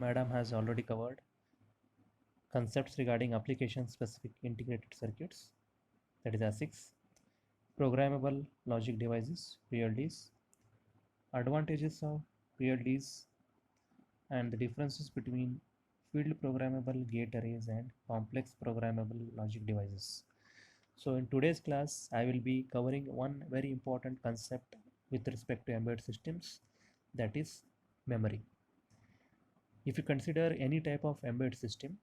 Madam has already covered concepts regarding application specific integrated circuits, that is ASICs, programmable logic devices, PLDs, advantages of PLDs, and the differences between field programmable gate arrays and complex programmable logic devices. So in today's class, I will be covering one very important concept with respect to embedded systems, that is memory. If you consider any type of embedded system,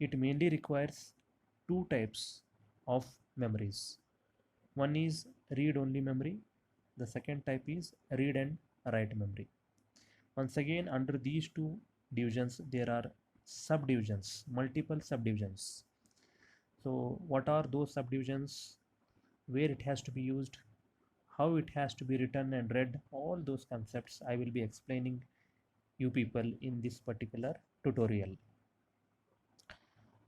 it mainly requires two types of memories. One is read-only memory, the second type is read and write memory. Once again, under these two divisions, there are subdivisions, multiple subdivisions. So, what are those subdivisions? Where it has to be used? How it has to be written and read? All those concepts I will be explaining you people in this particular tutorial.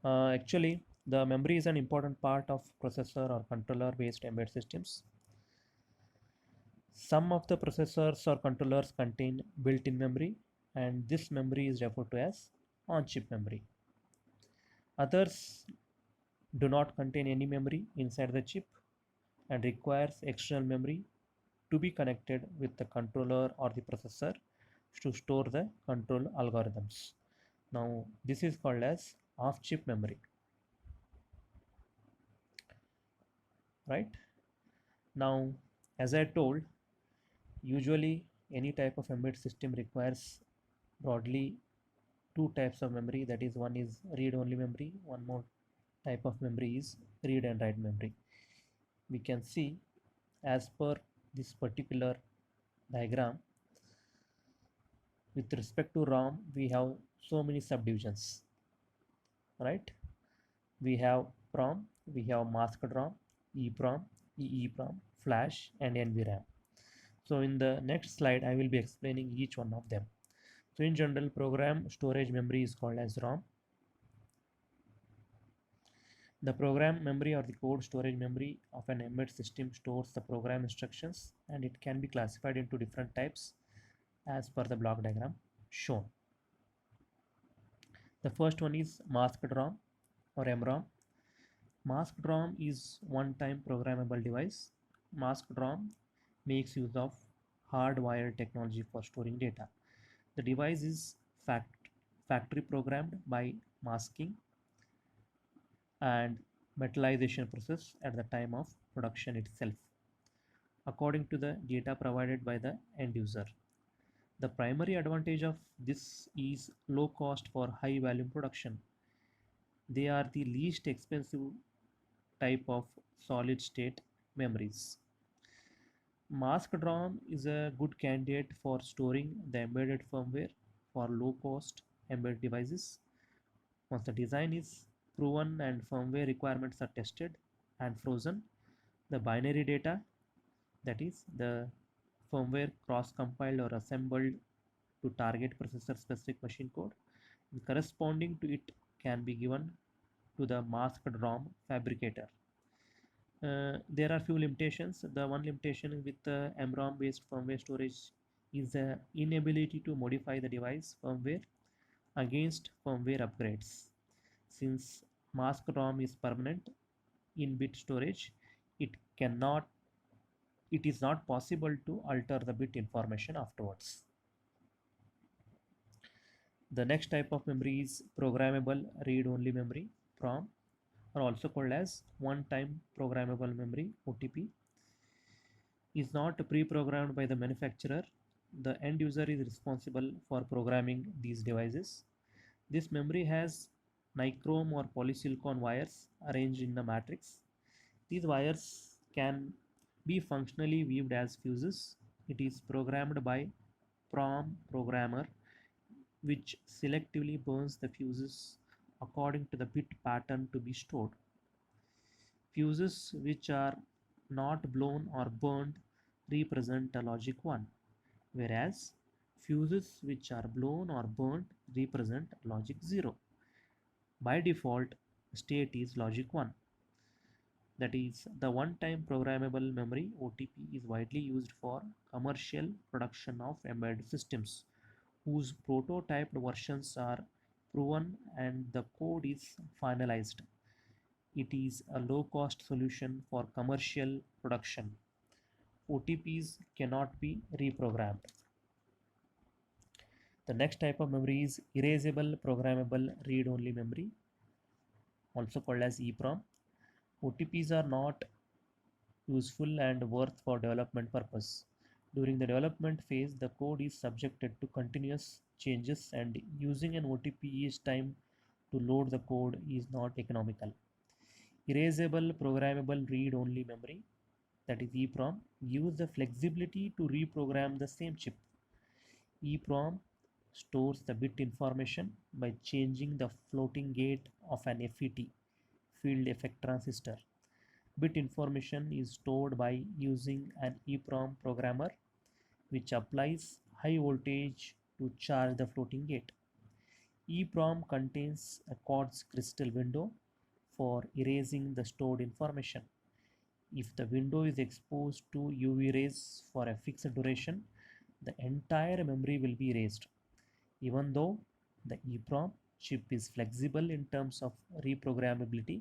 Actually, the memory is an important part of processor or controller based embedded systems. Some of the processors or controllers contain built-in memory, and this memory is referred to as on-chip memory. Others do not contain any memory inside the chip and requires external memory to be connected with the controller or the processor to store the control algorithms. Now, this is called as off-chip memory, right? Now, as I told, usually any type of embedded system requires broadly two types of memory, that is, one is read only memory, one more type of memory is read and write memory. We can see as per this particular diagram, with respect to ROM we have so many subdivisions, right? We have PROM, we have masked ROM, EEPROM, EEPROM, flash and NVRAM. So in the next slide I will be explaining each one of them. So in general, program storage memory is called as ROM. The program memory or the code storage memory of an embedded system stores the program instructions, and it can be classified into different types as per the block diagram shown. The first one is masked ROM or MROM. Masked ROM is one-time programmable device. Masked ROM makes use of hardwired technology for storing data. The device is factory programmed by masking and metallization process at the time of production itself, according to the data provided by the end user. The primary advantage of this is low cost for high volume production. They are the least expensive type of solid state memories. Masked ROM is a good candidate for storing the embedded firmware for low cost embedded devices. Once the design is proven and firmware requirements are tested and frozen, the binary data, that is the firmware cross compiled or assembled to target processor specific machine code, corresponding to it can be given to the masked ROM fabricator. There are few limitations. The one limitation with the MROM based firmware storage is the inability to modify the device firmware against firmware upgrades. Since masked ROM is permanent in bit storage, it cannot it is not possible to alter the bit information afterwards. The next type of memory is programmable read-only memory, PROM, or also called as one-time programmable memory, OTP, is not pre-programmed by the manufacturer. The end user is responsible for programming these devices. This memory has nichrome or polysilicon wires arranged in the matrix. These wires can be functionally viewed as fuses. It is programmed by PROM programmer, which selectively burns the fuses according to the bit pattern to be stored. Fuses which are not blown or burned represent a logic 1, whereas fuses which are blown or burned represent logic 0. By default, state is logic 1. That is, the one-time programmable memory OTP is widely used for commercial production of embedded systems. whose prototyped versions are proven and the code is finalized. It is a low-cost solution for commercial production. OTPs cannot be reprogrammed. The next type of memory is erasable programmable read-only memory, also called as EEPROM. OTPs are not useful and worth for development purpose. During the development phase, the code is subjected to continuous changes and using an OTP each time to load the code is not economical. Erasable programmable read-only memory, that is EEPROM, gives the flexibility to reprogram the same chip. EEPROM stores the bit information by changing the floating gate of an FET, field effect transistor. Bit information is stored by using an EEPROM programmer which applies high voltage to charge the floating gate. EEPROM contains a quartz crystal window for erasing the stored information. If the window is exposed to UV rays for a fixed duration, the entire memory will be erased. Even though the EEPROM chip is flexible in terms of reprogrammability,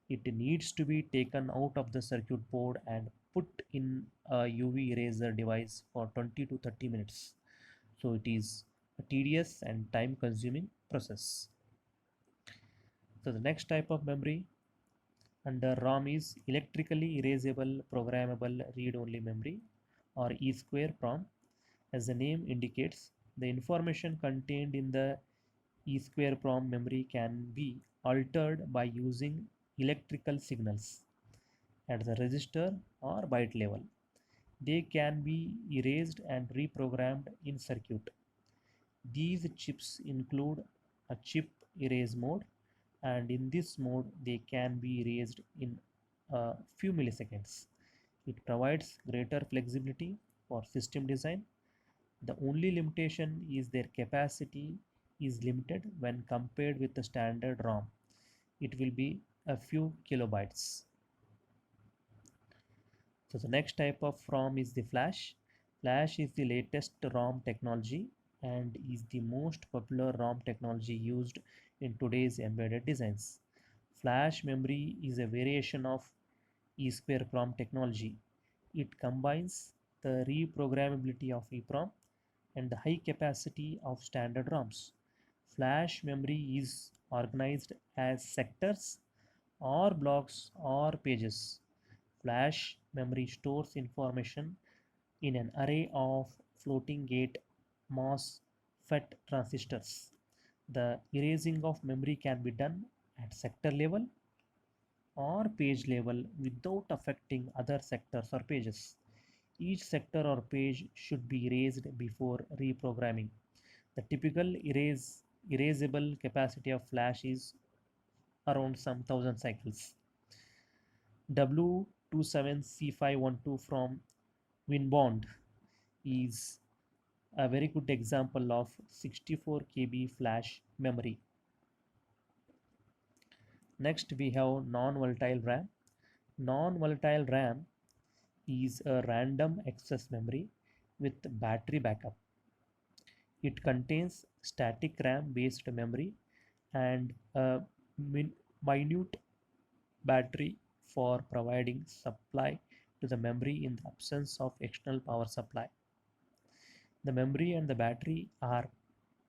it needs to be taken out of the circuit board and put in a UV eraser device for 20 to 30 minutes. So it is a tedious and time consuming process. So the next type of memory under ROM is electrically erasable programmable read-only memory, or E2 PROM. As the name indicates, the information contained in the E2 PROM memory can be altered by using electrical signals at the register or byte level. They can be erased and reprogrammed in circuit. These chips include a chip erase mode, and in this mode they can be erased in a few milliseconds. It provides greater flexibility for system design. The only limitation is their capacity is limited when compared with the standard ROM. It will be a few kilobytes. So the next type of ROM is the flash. Flash is the latest ROM technology and is the most popular ROM technology used in today's embedded designs. Flash memory is a variation of E2 PROM technology. It combines the reprogrammability of EEPROM and the high capacity of standard ROMs. Flash memory is organized as sectors or blocks or pages. Flash memory stores information in an array of floating gate MOSFET transistors. The erasing of memory can be done at sector level or page level without affecting other sectors or pages. Each sector or page should be erased before reprogramming. The typical erasable capacity of flash is around some thousand cycles. W27C512 from Winbond is a very good example of 64 KB flash memory. Next we have non-volatile RAM. Non-volatile RAM is a random access memory with battery backup. It contains static RAM based memory and a minute battery for providing supply to the memory in the absence of external power supply. The memory and the battery are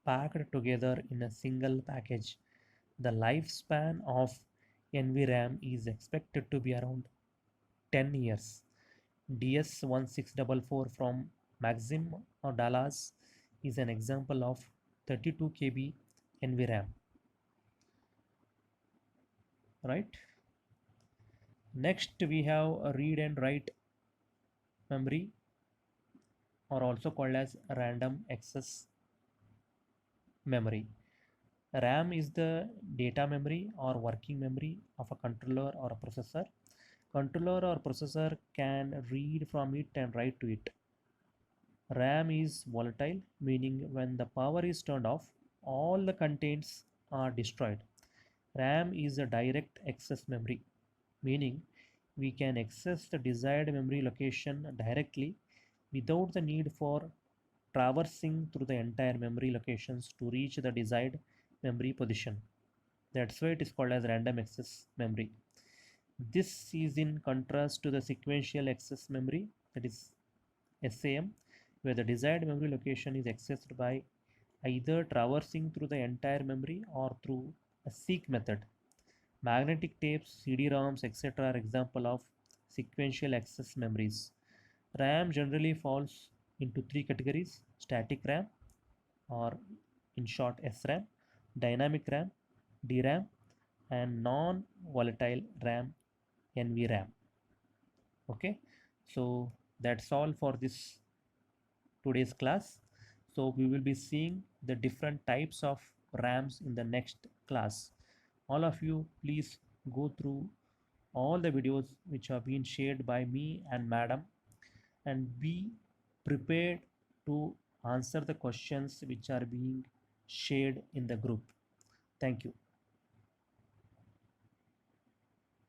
packed together in a single package. The lifespan of NVRAM is expected to be around 10 years. DS1644 from Maxim or Dallas is an example of 32 KB NVRAM. Right? Next we have a read and write memory, or also called as random access memory. RAM is the data memory or working memory of a controller or a processor. Controller or processor can read from it and write to it. RAM is volatile, meaning when the power is turned off, all the contents are destroyed. RAM is a direct access memory, meaning we can access the desired memory location directly without the need for traversing through the entire memory locations to reach the desired memory position. That's why it is called as random access memory. This is in contrast to the sequential access memory, that is SAM, where the desired memory location is accessed by either traversing through the entire memory or through a seek method. Magnetic tapes, CD-ROMs, etc. are example of sequential access memories. RAM generally falls into three categories: static RAM, or in short SRAM, dynamic RAM, DRAM, and non-volatile RAM, NVRAM. Okay, so that's all for this today's class. So we will be seeing the different types of RAMs in the next class. All of you please go through all the videos which have been shared by me and madam, and be prepared to answer the questions which are being shared in the group. Thank you.